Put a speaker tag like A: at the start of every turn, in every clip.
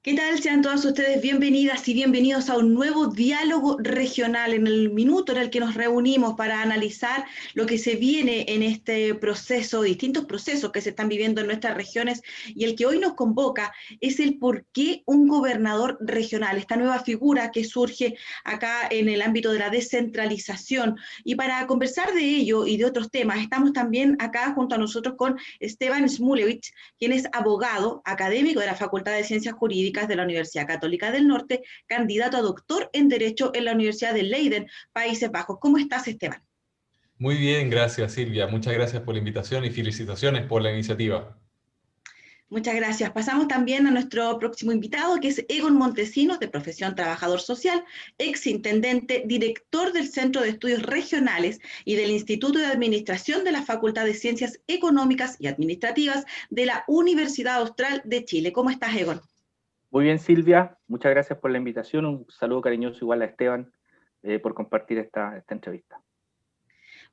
A: ¿Qué tal? Sean todas ustedes bienvenidas y bienvenidos a un nuevo diálogo regional en el minuto en el que nos reunimos para analizar lo que se viene en este proceso, distintos procesos que se están viviendo en nuestras regiones, y el que hoy nos convoca es el por qué un gobernador regional, esta nueva figura que surge acá en el ámbito de la descentralización. Y para conversar de ello y de otros temas, estamos también acá junto a nosotros con Esteban Smulewicz, quien es abogado académico de la Facultad de Ciencias Jurídicas de la Universidad Católica del Norte, candidato a doctor en Derecho en la Universidad de Leiden, Países Bajos. ¿Cómo estás, Esteban?
B: Muy bien, gracias Silvia. Muchas gracias por la invitación y felicitaciones por la iniciativa.
A: Muchas gracias. Pasamos también a nuestro próximo invitado, que es Egon Montesinos, de profesión trabajador social, exintendente, director del Centro de Estudios Regionales y del Instituto de Administración de la Facultad de Ciencias Económicas y Administrativas de la Universidad Austral de Chile. ¿Cómo estás, Egon?
C: Muy bien, Silvia, muchas gracias por la invitación. Un saludo cariñoso igual a Esteban por compartir esta entrevista.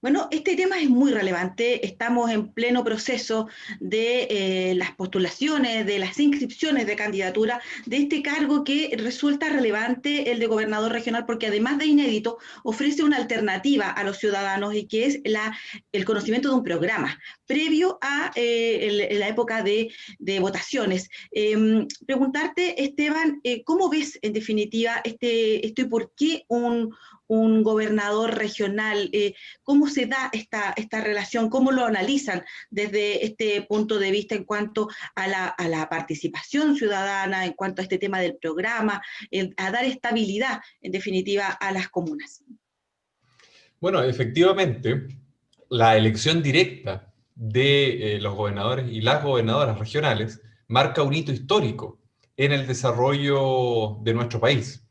A: Bueno, este tema es muy relevante. Estamos en pleno proceso de las postulaciones, de las inscripciones de candidatura de este cargo que resulta relevante, el de gobernador regional, porque además de inédito, ofrece una alternativa a los ciudadanos y que es el conocimiento de un programa previo a la época de votaciones. Preguntarte, Esteban, ¿cómo ves en definitiva esto y por qué un gobernador regional? ¿Cómo se da esta relación? ¿Cómo lo analizan desde este punto de vista en cuanto a la participación ciudadana, en cuanto a este tema del programa, a dar estabilidad, en definitiva, a las comunas?
B: Bueno, efectivamente, la elección directa de los gobernadores y las gobernadoras regionales marca un hito histórico en el desarrollo de nuestro país.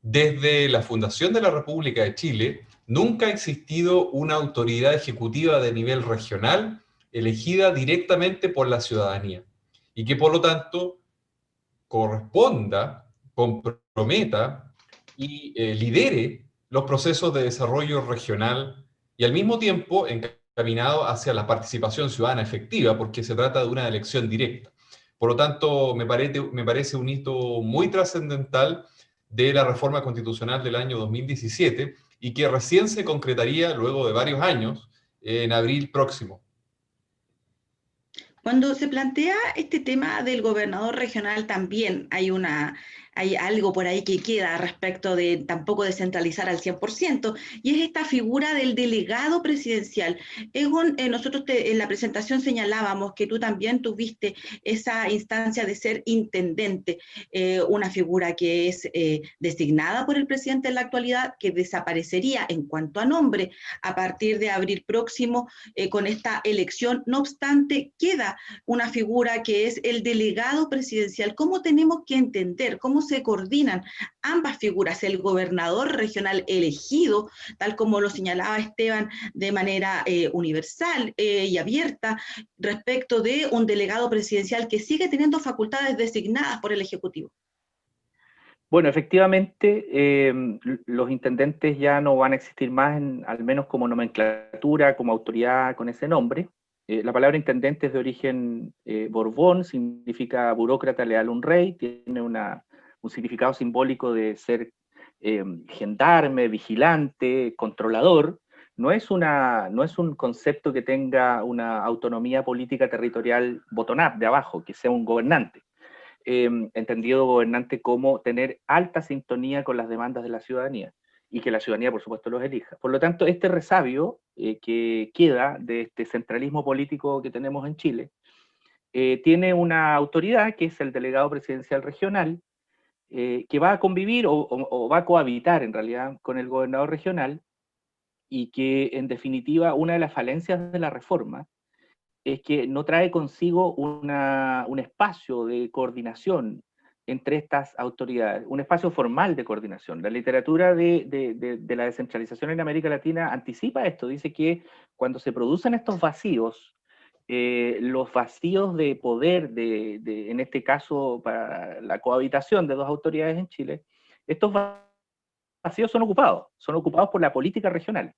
B: Desde la fundación de la República de Chile, nunca ha existido una autoridad ejecutiva de nivel regional elegida directamente por la ciudadanía y que por lo tanto corresponda, comprometa y lidere los procesos de desarrollo regional y al mismo tiempo encaminado hacia la participación ciudadana efectiva, porque se trata de una elección directa. Por lo tanto, me parece un hito muy trascendental de la reforma constitucional del año 2017 y que recién se concretaría luego de varios años en abril próximo.
A: Cuando se plantea este tema del gobernador regional, también hay algo por ahí que queda respecto de tampoco descentralizar al 100%, y es esta figura del delegado presidencial. Egon, nosotros en la presentación señalábamos que tú también tuviste esa instancia de ser intendente, una figura que es designada por el presidente en la actualidad, que desaparecería en cuanto a nombre a partir de abril próximo con esta elección. No obstante, queda una figura que es el delegado presidencial. ¿Cómo tenemos que entender, cómo se coordinan ambas figuras, el gobernador regional elegido, tal como lo señalaba Esteban, de manera universal y abierta, respecto de un delegado presidencial que sigue teniendo facultades designadas por el Ejecutivo?
C: Bueno, efectivamente, los intendentes ya no van a existir más, al menos como nomenclatura, como autoridad con ese nombre. La palabra intendente es de origen Borbón, significa burócrata leal a un rey, tiene un significado simbólico de ser gendarme, vigilante, controlador. No es un concepto que tenga una autonomía política territorial bottom-up, de abajo, que sea un gobernante. Entendido gobernante como tener alta sintonía con las demandas de la ciudadanía y que la ciudadanía, por supuesto, los elija. Por lo tanto, este resabio que queda de este centralismo político que tenemos en Chile tiene una autoridad que es el delegado presidencial regional, que va a convivir o va a cohabitar en realidad con el gobernador regional, y que en definitiva una de las falencias de la reforma es que no trae consigo un espacio de coordinación entre estas autoridades, un espacio formal de coordinación. La literatura de la descentralización en América Latina anticipa esto, dice que cuando se producen estos vacíos, los vacíos de poder, en este caso para la cohabitación de dos autoridades en Chile, estos vacíos son ocupados por la política regional.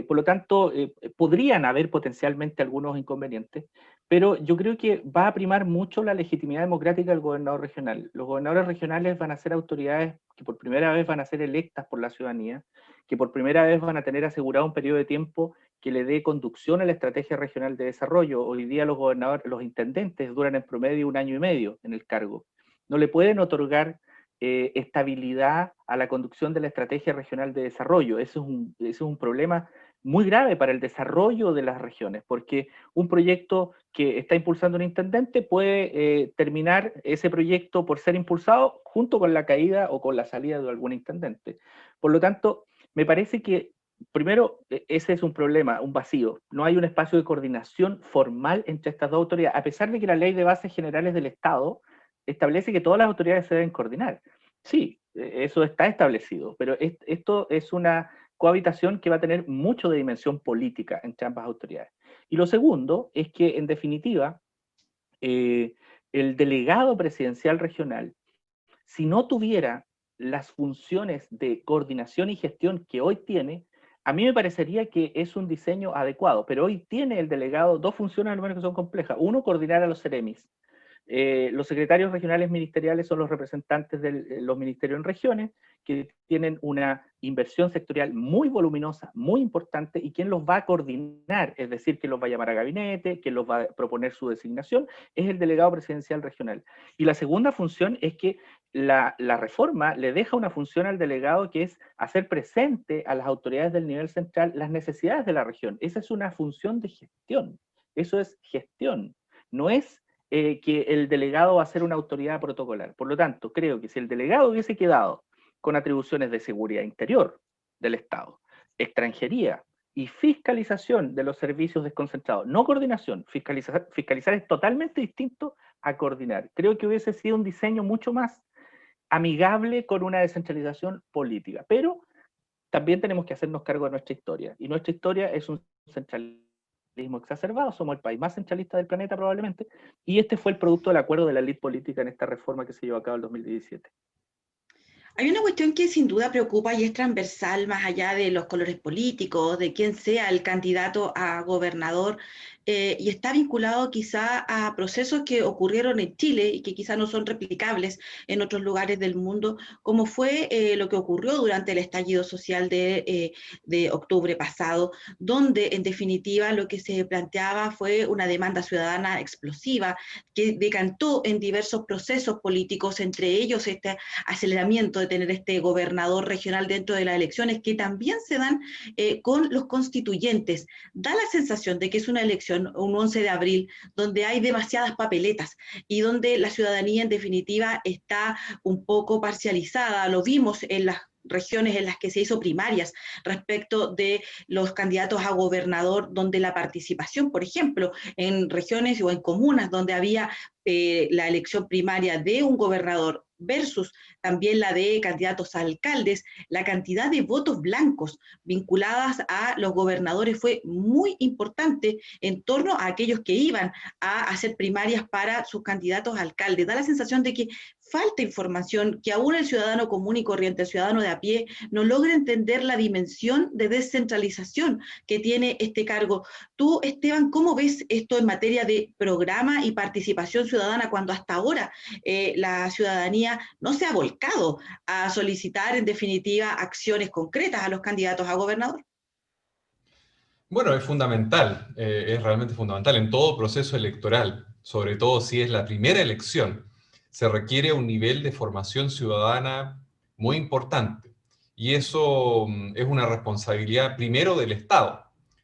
C: Por lo tanto, podrían haber potencialmente algunos inconvenientes, pero yo creo que va a primar mucho la legitimidad democrática del gobernador regional. Los gobernadores regionales van a ser autoridades que por primera vez van a ser electas por la ciudadanía, que por primera vez van a tener asegurado un periodo de tiempo que le dé conducción a la estrategia regional de desarrollo. Hoy día los gobernadores, los intendentes duran en promedio 1 año y medio en el cargo. No le pueden otorgar estabilidad a la conducción de la estrategia regional de desarrollo. Eso es un problema muy grave para el desarrollo de las regiones, porque un proyecto que está impulsando un intendente puede terminar ese proyecto por ser impulsado junto con la caída o con la salida de algún intendente. Por lo tanto, me parece que primero, ese es un problema, un vacío. No hay un espacio de coordinación formal entre estas dos autoridades, a pesar de que la Ley de Bases Generales del Estado establece que todas las autoridades se deben coordinar. Sí, eso está establecido, pero esto es una cohabitación que va a tener mucho de dimensión política entre ambas autoridades. Y lo segundo es que, en definitiva, el delegado presidencial regional, si no tuviera las funciones de coordinación y gestión que hoy tiene, a mí me parecería que es un diseño adecuado, pero hoy tiene el delegado dos funciones al menos que son complejas. Uno, coordinar a los CEREMIS. Los secretarios regionales ministeriales son los representantes de los ministerios en regiones, que tienen una inversión sectorial muy voluminosa, muy importante, y quien los va a coordinar, es decir, quien los va a llamar a gabinete, quien los va a proponer su designación, es el delegado presidencial regional. Y la segunda función es que la reforma le deja una función al delegado que es hacer presente a las autoridades del nivel central las necesidades de la región. Esa es una función de gestión. Eso es gestión. No es que el delegado va a ser una autoridad protocolar. Por lo tanto, creo que si el delegado hubiese quedado con atribuciones de seguridad interior del Estado, extranjería y fiscalización de los servicios desconcentrados, no coordinación, fiscalizar es totalmente distinto a coordinar. Creo que hubiese sido un diseño mucho más amigable con una descentralización política, pero también tenemos que hacernos cargo de nuestra historia, y nuestra historia es un centralismo exacerbado, somos el país más centralista del planeta probablemente, y este fue el producto del acuerdo de la élite política en esta reforma que se llevó a cabo en 2017.
A: Hay una cuestión que sin duda preocupa y es transversal más allá de los colores políticos, de quién sea el candidato a gobernador, y está vinculado quizá a procesos que ocurrieron en Chile y que quizá no son replicables en otros lugares del mundo, como fue lo que ocurrió durante el estallido social de octubre pasado, donde en definitiva lo que se planteaba fue una demanda ciudadana explosiva que decantó en diversos procesos políticos, entre ellos este aceleramiento de tener este gobernador regional dentro de las elecciones, que también se dan con los constituyentes. Da la sensación de que es una elección, un 11 de abril, donde hay demasiadas papeletas y donde la ciudadanía en definitiva está un poco parcializada. Lo vimos en las regiones en las que se hizo primarias respecto de los candidatos a gobernador, donde la participación, por ejemplo, en regiones o en comunas donde había la elección primaria de un gobernador versus también la de candidatos a alcaldes, la cantidad de votos blancos vinculadas a los gobernadores fue muy importante en torno a aquellos que iban a hacer primarias para sus candidatos a alcaldes. Da la sensación de que falta información, que aún el ciudadano común y corriente, el ciudadano de a pie, no logra entender la dimensión de descentralización que tiene este cargo. Tú, Esteban, ¿cómo ves esto en materia de programa y participación ciudadana cuando hasta ahora la ciudadanía no se ha volcado a solicitar en definitiva acciones concretas a los candidatos a gobernador?
B: Bueno, es fundamental, es realmente fundamental en todo proceso electoral, sobre todo si es la primera elección, se requiere un nivel de formación ciudadana muy importante. Y eso es una responsabilidad primero del Estado,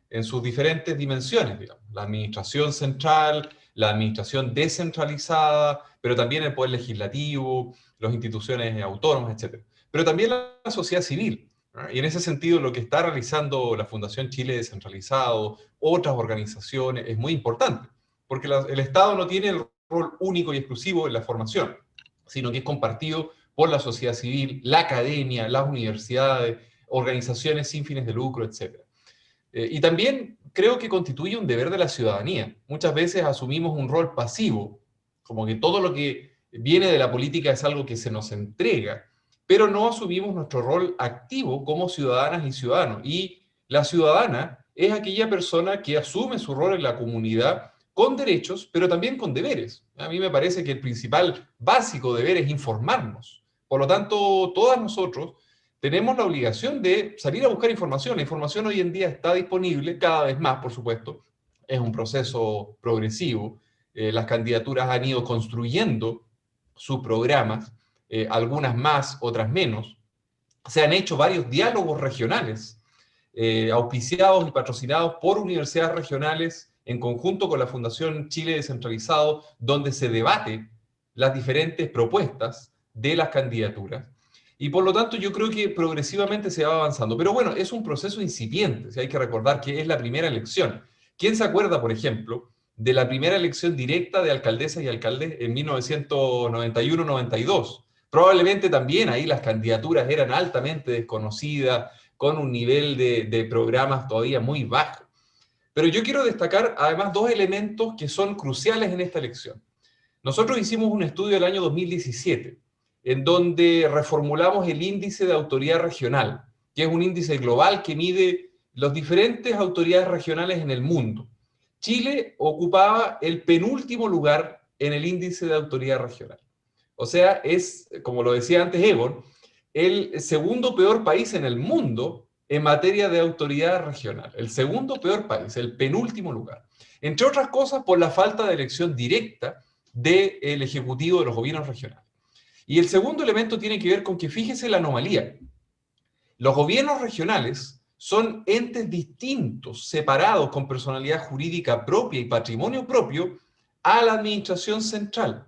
B: en sus diferentes dimensiones, digamos, la administración central, la administración descentralizada, pero también el poder legislativo, las instituciones autónomas, etc. Pero también la sociedad civil. Y en ese sentido, lo que está realizando la Fundación Chile Descentralizado, otras organizaciones, es muy importante, porque el Estado no tiene el rol único y exclusivo en la formación, sino que es compartido por la sociedad civil, la academia, las universidades, organizaciones sin fines de lucro, etc. Y también creo que constituye un deber de la ciudadanía. Muchas veces asumimos un rol pasivo, como que todo lo que viene de la política es algo que se nos entrega, pero no asumimos nuestro rol activo como ciudadanas y ciudadanos. Y La ciudadana es aquella persona que asume su rol en la comunidad con derechos, pero también con deberes. A mí me parece que el principal básico deber es informarnos. Por lo tanto, todas nosotros tenemos la obligación de salir a buscar información. La información hoy en día está disponible, cada vez más, por supuesto. Es un proceso progresivo. Las candidaturas han ido construyendo sus programas, algunas más, otras menos. Se han hecho varios diálogos regionales, auspiciados y patrocinados por universidades regionales en conjunto con la Fundación Chile Descentralizado, donde se debate las diferentes propuestas de las candidaturas. Y por lo tanto yo creo que progresivamente se va avanzando. Pero bueno, es un proceso incipiente, si hay que recordar que es la primera elección. ¿Quién se acuerda, por ejemplo, de la primera elección directa de alcaldesas y alcaldes en 1991-92? Probablemente también ahí las candidaturas eran altamente desconocidas, con un nivel de programas todavía muy bajo. Pero yo quiero destacar además dos elementos que son cruciales en esta elección. Nosotros hicimos un estudio el año 2017, en donde reformulamos el índice de autoridad regional, que es un índice global que mide las diferentes autoridades regionales en el mundo. Chile ocupaba el penúltimo lugar en el índice de autoridad regional. O sea, es, como lo decía antes Egon, el segundo peor país en el mundo en materia de autoridad regional. El segundo peor país, el penúltimo lugar. Entre otras cosas, por la falta de elección directa del Ejecutivo de los gobiernos regionales. Y el segundo elemento tiene que ver con que, fíjese la anomalía, los gobiernos regionales son entes distintos, separados, con personalidad jurídica propia y patrimonio propio a la administración central.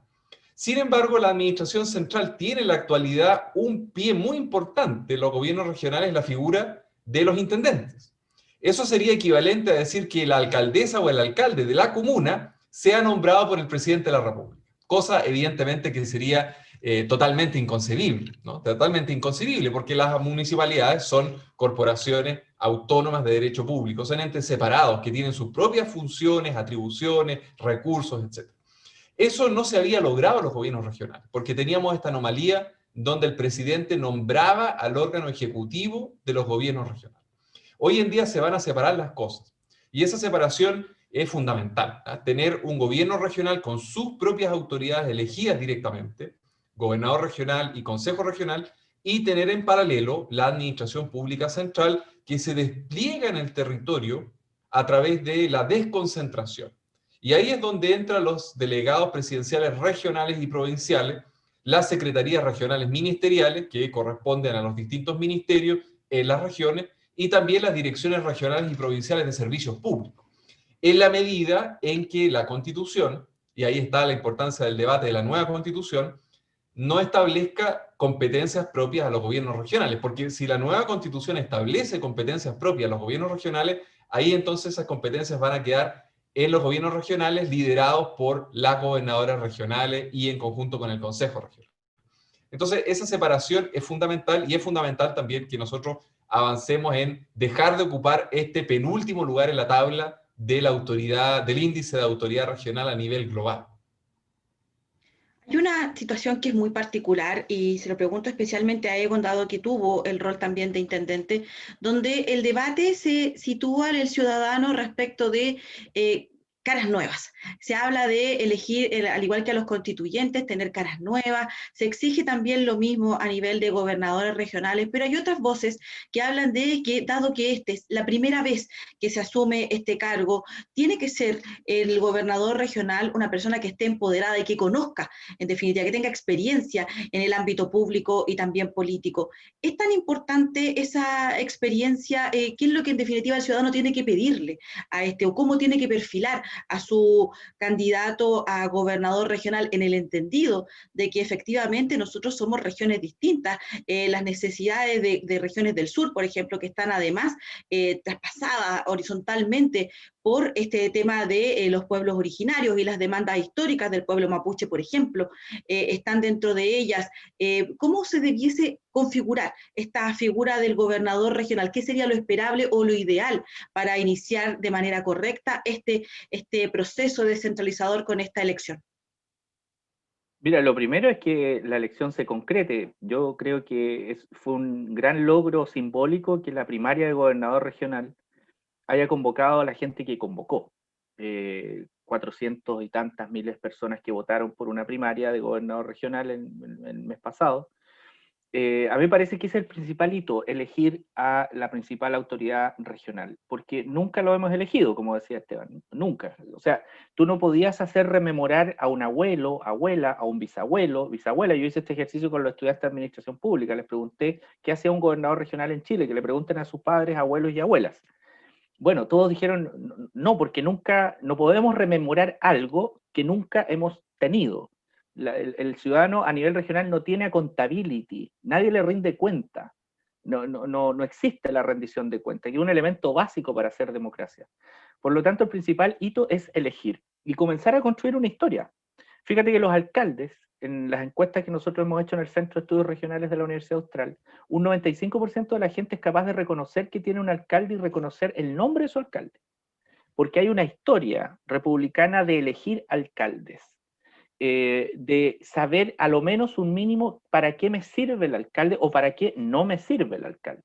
B: Sin embargo, la administración central tiene en la actualidad un pie muy importante en los gobiernos regionales, la figura de los intendentes. Eso sería equivalente a decir que la alcaldesa o el alcalde de la comuna sea nombrado por el presidente de la República, cosa evidentemente que sería totalmente inconcebible, ¿no? Totalmente inconcebible, porque las municipalidades son corporaciones autónomas de derecho público, son entes separados que tienen sus propias funciones, atribuciones, recursos, etc. Eso no se había logrado en los gobiernos regionales, porque teníamos esta anomalía donde el presidente nombraba al órgano ejecutivo de los gobiernos regionales. Hoy en día se van a separar las cosas, y esa separación es fundamental, ¿eh? Tener un gobierno regional con sus propias autoridades elegidas directamente, gobernador regional y consejo regional, y tener en paralelo la administración pública central que se despliega en el territorio a través de la desconcentración. Y ahí es donde entran los delegados presidenciales regionales y provinciales, las secretarías regionales ministeriales, que corresponden a los distintos ministerios en las regiones, y también las direcciones regionales y provinciales de servicios públicos. En la medida en que la Constitución, y ahí está la importancia del debate de la nueva Constitución, no establezca competencias propias a los gobiernos regionales, porque si la nueva Constitución establece competencias propias a los gobiernos regionales, ahí entonces esas competencias van a quedar en los gobiernos regionales liderados por las gobernadoras regionales y en conjunto con el Consejo Regional. Entonces, esa separación es fundamental, y es fundamental también que nosotros avancemos en dejar de ocupar este penúltimo lugar en la tabla de la autoridad, del índice de autoridad regional a nivel global.
A: Hay una situación que es muy particular y se lo pregunto especialmente a Egon, dado que tuvo el rol también de intendente, donde el debate se sitúa en el ciudadano respecto de caras nuevas. Se habla de elegir, al igual que a los constituyentes, tener caras nuevas. Se exige también lo mismo a nivel de gobernadores regionales, pero hay otras voces que hablan de que, dado que esta es la primera vez que se asume este cargo, tiene que ser el gobernador regional una persona que esté empoderada y que conozca, en definitiva, que tenga experiencia en el ámbito público y también político. ¿Es tan importante esa experiencia? ¿Qué es lo que en definitiva el ciudadano tiene que pedirle a este, o cómo tiene que perfilar a su candidato a gobernador regional, en el entendido de que efectivamente nosotros somos regiones distintas, las necesidades de regiones del sur, por ejemplo, que están además traspasadas horizontalmente por este tema de los pueblos originarios y las demandas históricas del pueblo mapuche, por ejemplo, están dentro de ellas. ¿Cómo se debiese configurar esta figura del gobernador regional? ¿Qué sería lo esperable o lo ideal para iniciar de manera correcta este proceso descentralizador con esta elección?
C: Mira, lo primero es que la elección se concrete. Yo creo que fue un gran logro simbólico que la primaria de gobernador regional haya convocado a la gente que convocó. 400 y tantas miles de personas que votaron por una primaria de gobernador regional el mes pasado. A mí me parece que ese es el principal hito, elegir a la principal autoridad regional, porque nunca lo hemos elegido, como decía Esteban, nunca. O sea, tú no podías hacer rememorar a un abuelo, abuela, a un bisabuelo, bisabuela. Yo hice este ejercicio con los estudiantes de administración pública, les pregunté qué hacía un gobernador regional en Chile, que le pregunten a sus padres, abuelos y abuelas. Bueno, todos dijeron no, porque nunca, no podemos rememorar algo que nunca hemos tenido. El ciudadano a nivel regional no tiene accountability, nadie le rinde cuenta. No existe la rendición de cuentas, que es un elemento básico para hacer democracia. Por lo tanto, el principal hito es elegir y comenzar a construir una historia. Fíjate que los alcaldes, en las encuestas que nosotros hemos hecho en el Centro de Estudios Regionales de la Universidad Austral, un 95% de la gente es capaz de reconocer que tiene un alcalde y reconocer el nombre de su alcalde. Porque hay una historia republicana de elegir alcaldes, de saber a lo menos un mínimo para qué me sirve el alcalde o para qué no me sirve el alcalde.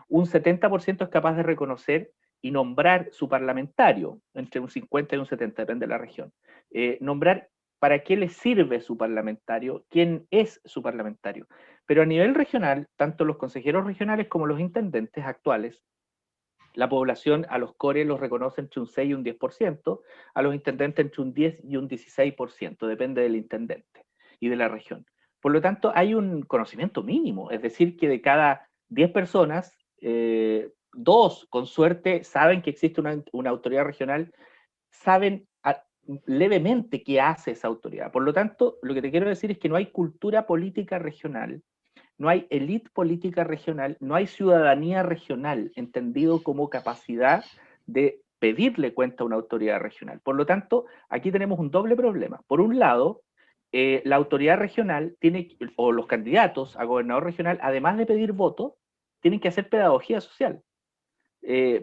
C: Un 70% es capaz de reconocer y nombrar su parlamentario, entre un 50 y un 70, depende de la región. Nombrar para qué le sirve su parlamentario, quién es su parlamentario. Pero a nivel regional, tanto los consejeros regionales como los intendentes actuales, la población a los CORE los reconoce entre un 6 y un 10%, a los intendentes entre un 10 y un 16%, depende del intendente y de la región. Por lo tanto, hay un conocimiento mínimo, es decir, que de cada 10 personas, 2 con suerte saben que existe una autoridad regional, saben levemente qué hace esa autoridad. Por lo tanto, lo que te quiero decir es que no hay cultura política regional, no hay élite política regional, no hay ciudadanía regional, entendido como capacidad de pedirle cuenta a una autoridad regional. Por lo tanto, aquí tenemos un doble problema. Por un lado, la autoridad regional tiene, o los candidatos a gobernador regional, además de pedir votos, tienen que hacer pedagogía social.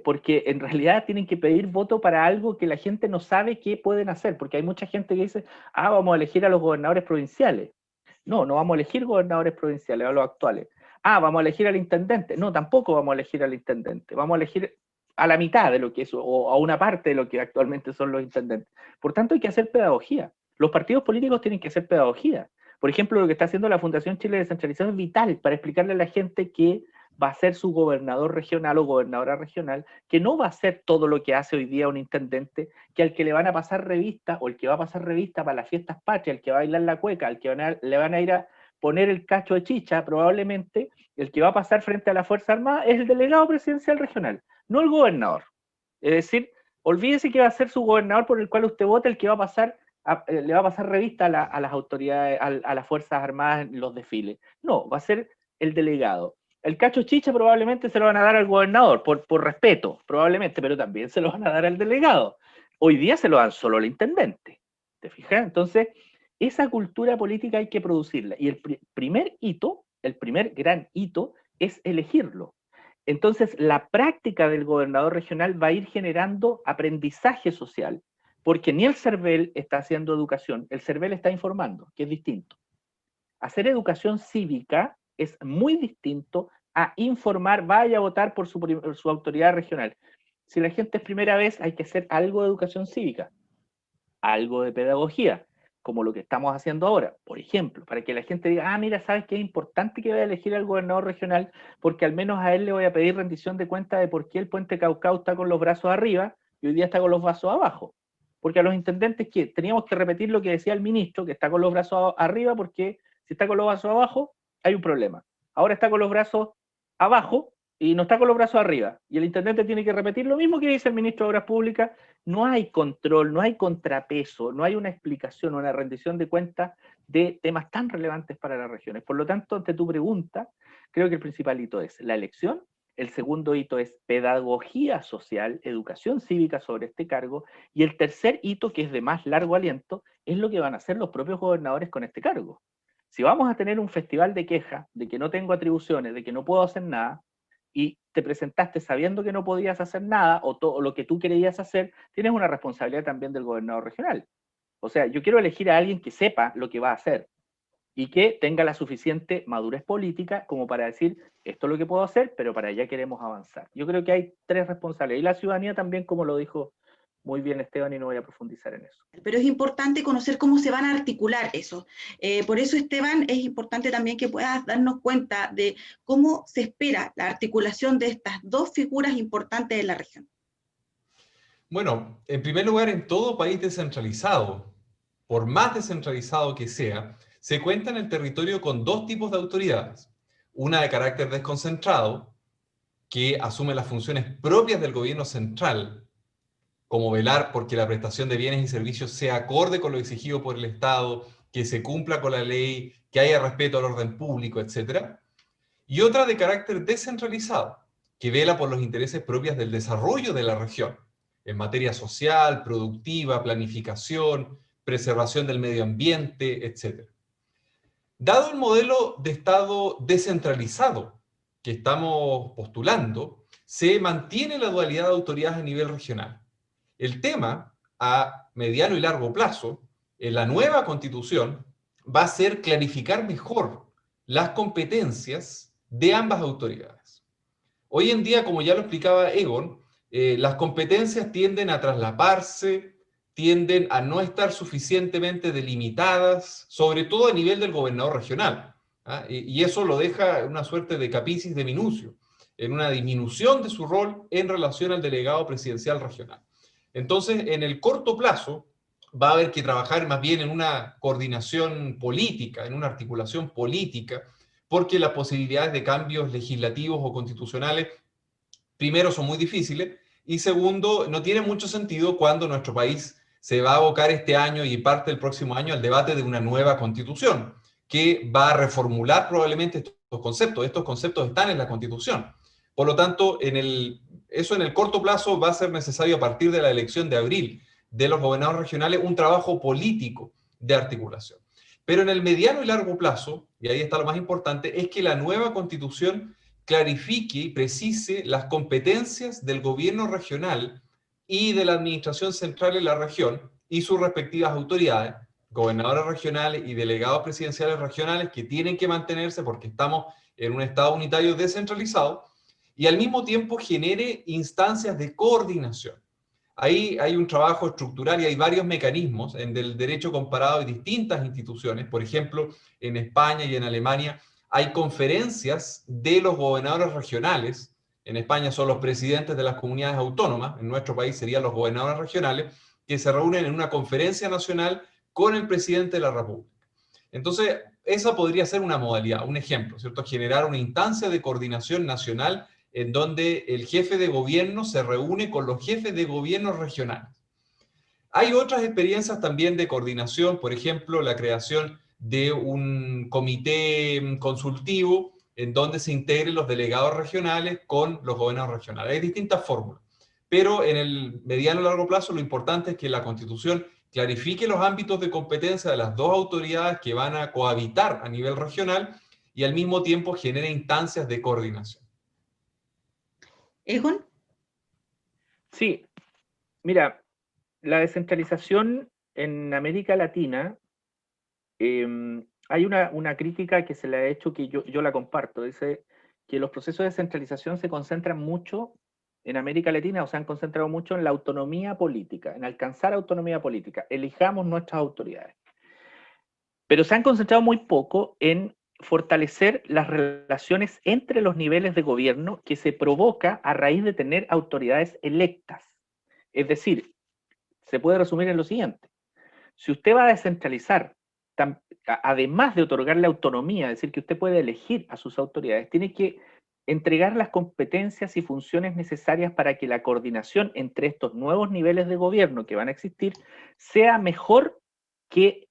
C: Porque en realidad tienen que pedir voto para algo que la gente no sabe qué pueden hacer, porque hay mucha gente que dice, vamos a elegir a los gobernadores provinciales. No, no vamos a elegir gobernadores provinciales, a los actuales. Vamos a elegir al intendente. No, tampoco vamos a elegir al intendente. Vamos a elegir a la mitad de lo que es, o a una parte de lo que actualmente son los intendentes. Por tanto, hay que hacer pedagogía. Los partidos políticos tienen que hacer pedagogía. Por ejemplo, lo que está haciendo la Fundación Chile Descentralizado es vital para explicarle a la gente que va a ser su gobernador regional o gobernadora regional, que no va a hacer todo lo que hace hoy día un intendente, que al que le van a pasar revista, o el que va a pasar revista para las fiestas patrias, el que va a bailar la cueca, al que le van a ir a poner el cacho de chicha, probablemente, el que va a pasar frente a la Fuerza Armada es el delegado presidencial regional, no el gobernador. Es decir, olvídese que va a ser su gobernador por el cual usted vota, el que va a pasar le va a pasar revista a las autoridades, a las Fuerzas Armadas en los desfiles. No, va a ser el delegado. El cacho chicha probablemente se lo van a dar al gobernador, por respeto, probablemente, pero también se lo van a dar al delegado. Hoy día se lo dan solo al intendente. ¿Te fijas? Entonces, esa cultura política hay que producirla. Y el primer hito, el primer gran hito, es elegirlo. Entonces, la práctica del gobernador regional va a ir generando aprendizaje social, porque ni el CERVEL está haciendo educación, el CERVEL está informando, que es distinto. Hacer educación cívica es muy distinto a informar, vaya a votar por su autoridad regional. Si la gente es primera vez, hay que hacer algo de educación cívica, algo de pedagogía, como lo que estamos haciendo ahora, por ejemplo, para que la gente diga, mira, ¿sabes qué? Es importante que vaya a elegir al gobernador regional, porque al menos a él le voy a pedir rendición de cuenta de por qué el puente Caucao está con los brazos arriba y hoy día está con los brazos abajo. Porque a los intendentes, ¿qué? Teníamos que repetir lo que decía el ministro, que está con los brazos arriba, porque si está con los brazos abajo, hay un problema. Ahora está con los brazos abajo y no está con los brazos arriba. Y el intendente tiene que repetir lo mismo que dice el ministro de Obras Públicas. No hay control, no hay contrapeso, no hay una explicación, una rendición de cuentas de temas tan relevantes para las regiones. Por lo tanto, ante tu pregunta, creo que el principal hito es la elección, el segundo hito es pedagogía social, educación cívica sobre este cargo, y el tercer hito, que es de más largo aliento, es lo que van a hacer los propios gobernadores con este cargo. Si vamos a tener un festival de quejas, de que no tengo atribuciones, de que no puedo hacer nada, y te presentaste sabiendo que no podías hacer nada, o todo lo que tú querías hacer, tienes una responsabilidad también del gobernador regional. O sea, yo quiero elegir a alguien que sepa lo que va a hacer y que tenga la suficiente madurez política como para decir, esto es lo que puedo hacer, pero para allá queremos avanzar. Yo creo que hay tres responsables. Y la ciudadanía también, como lo dijo muy bien Esteban, y no voy a profundizar en eso.
A: Pero es importante conocer cómo se van a articular eso. Por eso, Esteban, es importante también que puedas darnos cuenta de cómo se espera la articulación de estas dos figuras importantes de la región.
B: Bueno, en primer lugar, en todo país descentralizado, por más descentralizado que sea, se cuenta en el territorio con dos tipos de autoridades. Una de carácter desconcentrado, que asume las funciones propias del gobierno central, como velar porque la prestación de bienes y servicios sea acorde con lo exigido por el Estado, que se cumpla con la ley, que haya respeto al orden público, etc. Y otra de carácter descentralizado, que vela por los intereses propios del desarrollo de la región, en materia social, productiva, planificación, preservación del medio ambiente, etc. Dado el modelo de Estado descentralizado que estamos postulando, se mantiene la dualidad de autoridades a nivel regional. El tema, a mediano y largo plazo, en la nueva Constitución, va a ser clarificar mejor las competencias de ambas autoridades. Hoy en día, como ya lo explicaba Egon, las competencias tienden a traslaparse, tienden a no estar suficientemente delimitadas, sobre todo a nivel del gobernador regional. ¿Ah? Y eso lo deja en una suerte de capicis de minucio, en una disminución de su rol en relación al delegado presidencial regional. Entonces, en el corto plazo, va a haber que trabajar más bien en una coordinación política, en una articulación política, porque las posibilidades de cambios legislativos o constitucionales, primero, son muy difíciles, y segundo, no tiene mucho sentido cuando nuestro país se va a abocar este año y parte del próximo año al debate de una nueva constitución, que va a reformular probablemente estos conceptos. Estos conceptos están en la constitución. Por lo tanto, eso en el corto plazo va a ser necesario a partir de la elección de abril de los gobernadores regionales un trabajo político de articulación. Pero en el mediano y largo plazo, y ahí está lo más importante, es que la nueva constitución clarifique y precise las competencias del gobierno regional y de la administración central en la región y sus respectivas autoridades, gobernadores regionales y delegados presidenciales regionales, que tienen que mantenerse porque estamos en un Estado unitario descentralizado, y al mismo tiempo genere instancias de coordinación. Ahí hay un trabajo estructural y hay varios mecanismos en el derecho comparado de distintas instituciones. Por ejemplo, en España y en Alemania hay conferencias de los gobernadores regionales. En España son los presidentes de las comunidades autónomas, en nuestro país serían los gobernadores regionales, que se reúnen en una conferencia nacional con el presidente de la República. Entonces, esa podría ser una modalidad, un ejemplo, ¿cierto? Generar una instancia de coordinación nacional en donde el jefe de gobierno se reúne con los jefes de gobierno regionales. Hay otras experiencias también de coordinación, por ejemplo, la creación de un comité consultivo en donde se integren los delegados regionales con los gobernadores regionales. Hay distintas fórmulas, pero en el mediano y largo plazo lo importante es que la Constitución clarifique los ámbitos de competencia de las dos autoridades que van a cohabitar a nivel regional y al mismo tiempo genere instancias de coordinación.
A: ¿Egon?
C: Sí, mira, la descentralización en América Latina, hay una crítica que se le ha hecho que yo la comparto, dice que los procesos de descentralización se concentran mucho en América Latina, o se han concentrado mucho en la autonomía política, en alcanzar autonomía política, elijamos nuestras autoridades. Pero se han concentrado muy poco en fortalecer las relaciones entre los niveles de gobierno que se provoca a raíz de tener autoridades electas. Es decir, se puede resumir en lo siguiente: si usted va a descentralizar, además de otorgarle autonomía, es decir, que usted puede elegir a sus autoridades, tiene que entregar las competencias y funciones necesarias para que la coordinación entre estos nuevos niveles de gobierno que van a existir sea mejor que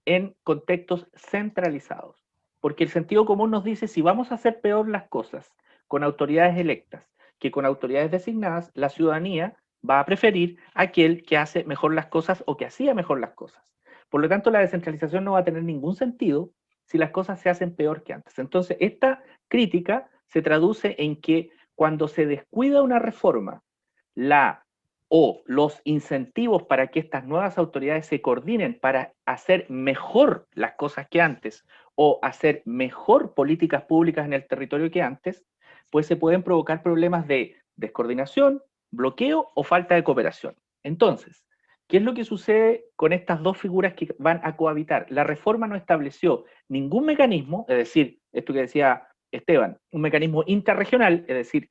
C: en contextos centralizados. Porque el sentido común nos dice, si vamos a hacer peor las cosas con autoridades electas que con autoridades designadas, la ciudadanía va a preferir a aquel que hace mejor las cosas o que hacía mejor las cosas. Por lo tanto, la descentralización no va a tener ningún sentido si las cosas se hacen peor que antes. Entonces, esta crítica se traduce en que cuando se descuida una reforma, la o los incentivos para que estas nuevas autoridades se coordinen para hacer mejor las cosas que antes, o hacer mejor políticas públicas en el territorio que antes, pues se pueden provocar problemas de descoordinación, bloqueo o falta de cooperación. Entonces, ¿qué es lo que sucede con estas dos figuras que van a cohabitar? La reforma no estableció ningún mecanismo, es decir, esto que decía Esteban, un mecanismo interregional, es decir,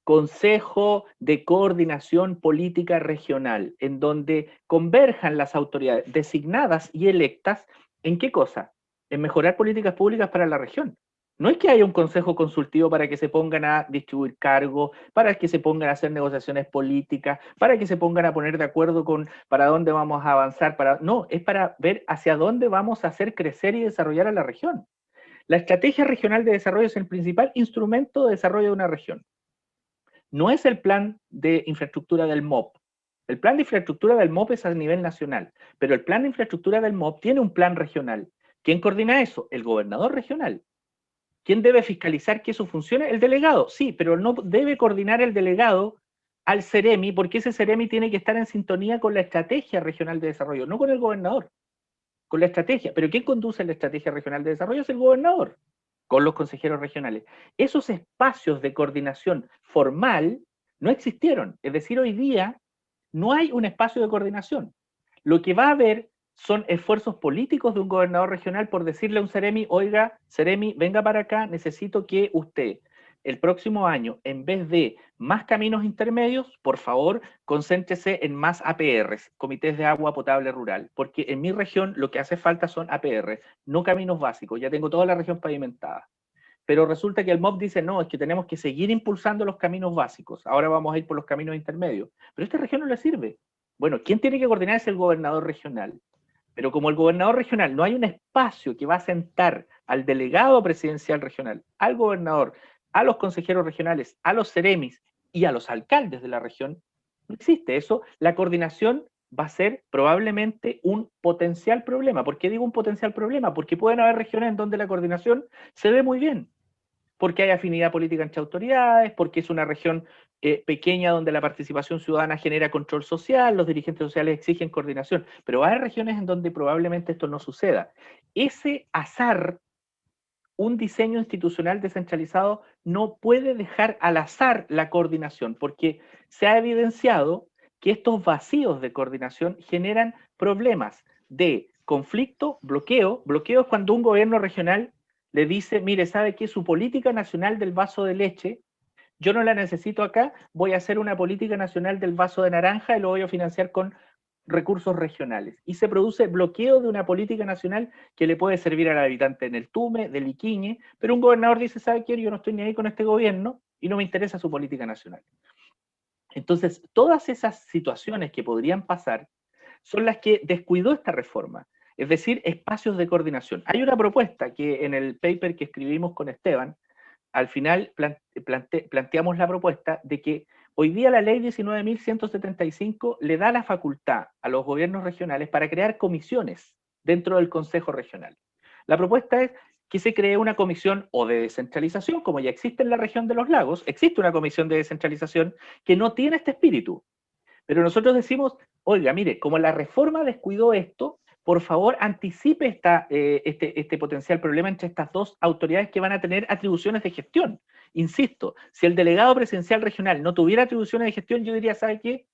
C: Consejo de Coordinación Política Regional, en donde converjan las autoridades designadas y electas, ¿en qué cosa? En mejorar políticas públicas para la región. No es que haya un consejo consultivo para que se pongan a distribuir cargos, para que se pongan a hacer negociaciones políticas, para que se pongan a poner de acuerdo con para dónde vamos a avanzar. No, es para ver hacia dónde vamos a hacer crecer y desarrollar a la región. La estrategia regional de desarrollo es el principal instrumento de desarrollo de una región. No es el plan de infraestructura del MOP. El plan de infraestructura del MOP es a nivel nacional, pero el plan de infraestructura del MOP tiene un plan regional. ¿Quién coordina eso? El gobernador regional. ¿Quién debe fiscalizar que eso funcione? El delegado, sí, pero no debe coordinar el delegado al CEREMI, porque ese CEREMI tiene que estar en sintonía con la estrategia regional de desarrollo, no con el gobernador, con la estrategia. Pero ¿quién conduce la estrategia regional de desarrollo? Es el gobernador, con los consejeros regionales. Esos espacios de coordinación formal no existieron. Es decir, hoy día no hay un espacio de coordinación. Lo que va a haber son esfuerzos políticos de un gobernador regional por decirle a un CEREMI, oiga, CEREMI, venga para acá, necesito que usted el próximo año, en vez de más caminos intermedios, por favor, concéntrese en más APRs, Comités de Agua Potable Rural, porque en mi región lo que hace falta son APR, no caminos básicos, ya tengo toda la región pavimentada. Pero resulta que el MOP dice, no, es que tenemos que seguir impulsando los caminos básicos, ahora vamos a ir por los caminos intermedios, pero a esta región no le sirve. Bueno, ¿quién tiene que coordinar? Es el gobernador regional. Pero como el gobernador regional no hay un espacio que va a sentar al delegado presidencial regional, al gobernador, a los consejeros regionales, a los CEREMIs y a los alcaldes de la región, no existe eso. La coordinación va a ser probablemente un potencial problema. ¿Por qué digo un potencial problema? Porque pueden haber regiones en donde la coordinación se ve muy bien, porque hay afinidad política entre autoridades, porque es una región pequeña donde la participación ciudadana genera control social, los dirigentes sociales exigen coordinación, pero hay regiones en donde probablemente esto no suceda. Ese azar, un diseño institucional descentralizado no puede dejar al azar la coordinación, porque se ha evidenciado que estos vacíos de coordinación generan problemas de conflicto, bloqueo. Bloqueo es cuando un gobierno regional le dice, mire, ¿sabe qué? Su política nacional del vaso de leche, yo no la necesito acá, voy a hacer una política nacional del vaso de naranja y lo voy a financiar con recursos regionales. Y se produce bloqueo de una política nacional que le puede servir al habitante en el Tume, del Iquiñe, pero un gobernador dice, ¿sabe qué? Yo no estoy ni ahí con este gobierno y no me interesa su política nacional. Entonces, todas esas situaciones que podrían pasar son las que descuidó esta reforma, es decir, espacios de coordinación. Hay una propuesta que en el paper que escribimos con Esteban, al final planteamos la propuesta de que hoy día la ley 19.175 le da la facultad a los gobiernos regionales para crear comisiones dentro del Consejo Regional. La propuesta es que se cree una comisión o de descentralización, como ya existe en la región de los lagos, existe una comisión de descentralización que no tiene este espíritu. Pero nosotros decimos, oiga, mire, como la reforma descuidó esto, por favor anticipe este potencial problema entre estas dos autoridades que van a tener atribuciones de gestión. Insisto, si el delegado presidencial regional no tuviera atribuciones de gestión, yo diría, ¿sabe qué?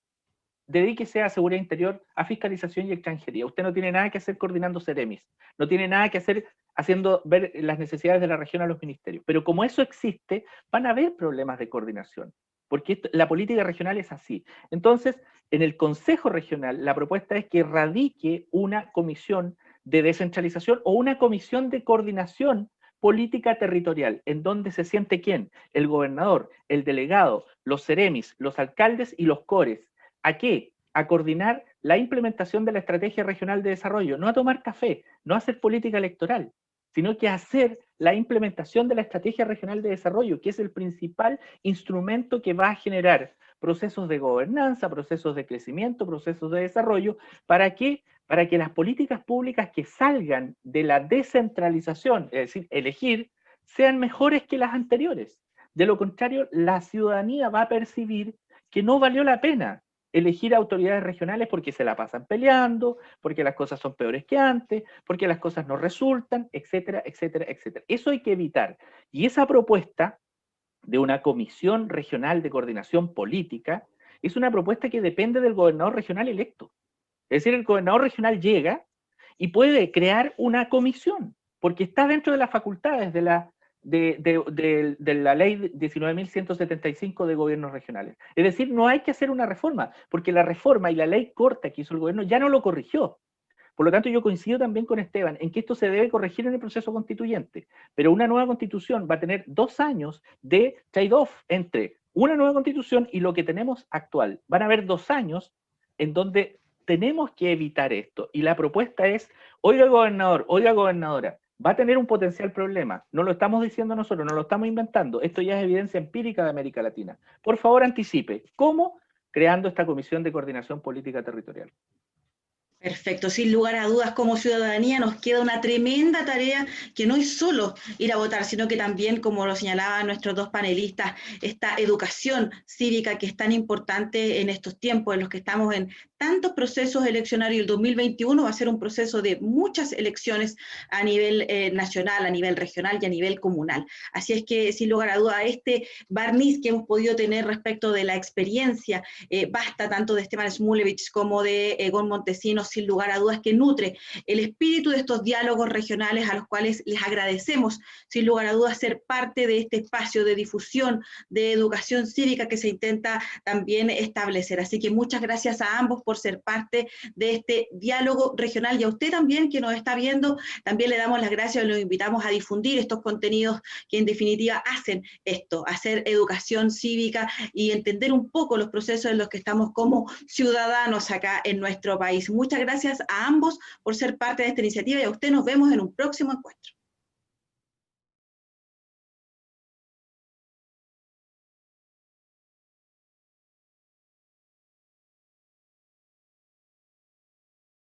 C: Dedíquese a seguridad interior, a fiscalización y extranjería. Usted no tiene nada que hacer coordinando CEREMIS, no tiene nada que hacer haciendo ver las necesidades de la región a los ministerios. Pero como eso existe, van a haber problemas de coordinación, porque la política regional es así. Entonces, en el Consejo Regional, la propuesta es que radique una comisión de descentralización o una comisión de coordinación política territorial, en donde se siente ¿quién? El gobernador, el delegado, los CEREMIs, los alcaldes y los CORES. ¿A qué? A coordinar la implementación de la estrategia regional de desarrollo, no a tomar café, no a hacer política electoral, sino que a hacer la implementación de la estrategia regional de desarrollo, que es el principal instrumento que va a generar procesos de gobernanza, procesos de crecimiento, procesos de desarrollo. ¿Para qué? Para que las políticas públicas que salgan de la descentralización, es decir, elegir, sean mejores que las anteriores. De lo contrario, la ciudadanía va a percibir que no valió la pena elegir autoridades regionales porque se la pasan peleando, porque las cosas son peores que antes, porque las cosas no resultan, etcétera, etcétera, etcétera. Eso hay que evitar. Y esa propuesta de una comisión regional de coordinación política es una propuesta que depende del gobernador regional electo. Es decir, el gobernador regional llega y puede crear una comisión, porque está dentro de las facultades de la ley 19.175 de gobiernos regionales. Es decir, no hay que hacer una reforma, porque la reforma y la ley corta que hizo el gobierno ya no lo corrigió. Por lo tanto, yo coincido también con Esteban en que esto se debe corregir en el proceso constituyente, pero una nueva constitución va a tener 2 años de trade-off entre una nueva constitución y lo que tenemos actual. Van a haber 2 años en donde tenemos que evitar esto, y la propuesta es, oiga gobernador, oiga gobernadora, va a tener un potencial problema, no lo estamos diciendo nosotros, no lo estamos inventando, esto ya es evidencia empírica de América Latina. Por favor, anticipe. ¿Cómo? Creando esta Comisión de Coordinación Política Territorial.
A: Perfecto, sin lugar a dudas, como ciudadanía nos queda una tremenda tarea que no es solo ir a votar, sino que también, como lo señalaban nuestros dos panelistas, esta educación cívica que es tan importante en estos tiempos en los que estamos en tantos procesos eleccionarios. El 2021 va a ser un proceso de muchas elecciones a nivel nacional, a nivel regional y a nivel comunal. Así es que, sin lugar a dudas, este barniz que hemos podido tener respecto de la experiencia vasta tanto de Esteban Szmulewicz como de Egon Montesinos, sin lugar a dudas que nutre el espíritu de estos diálogos regionales a los cuales les agradecemos, sin lugar a dudas, ser parte de este espacio de difusión, de educación cívica que se intenta también establecer. Así que muchas gracias a ambos por ser parte de este diálogo regional, y a usted también que nos está viendo, también le damos las gracias y los invitamos a difundir estos contenidos que en definitiva hacen esto, hacer educación cívica y entender un poco los procesos en los que estamos como ciudadanos acá en nuestro país. Muchas gracias a ambos por ser parte de esta iniciativa, y a usted nos vemos en un próximo encuentro.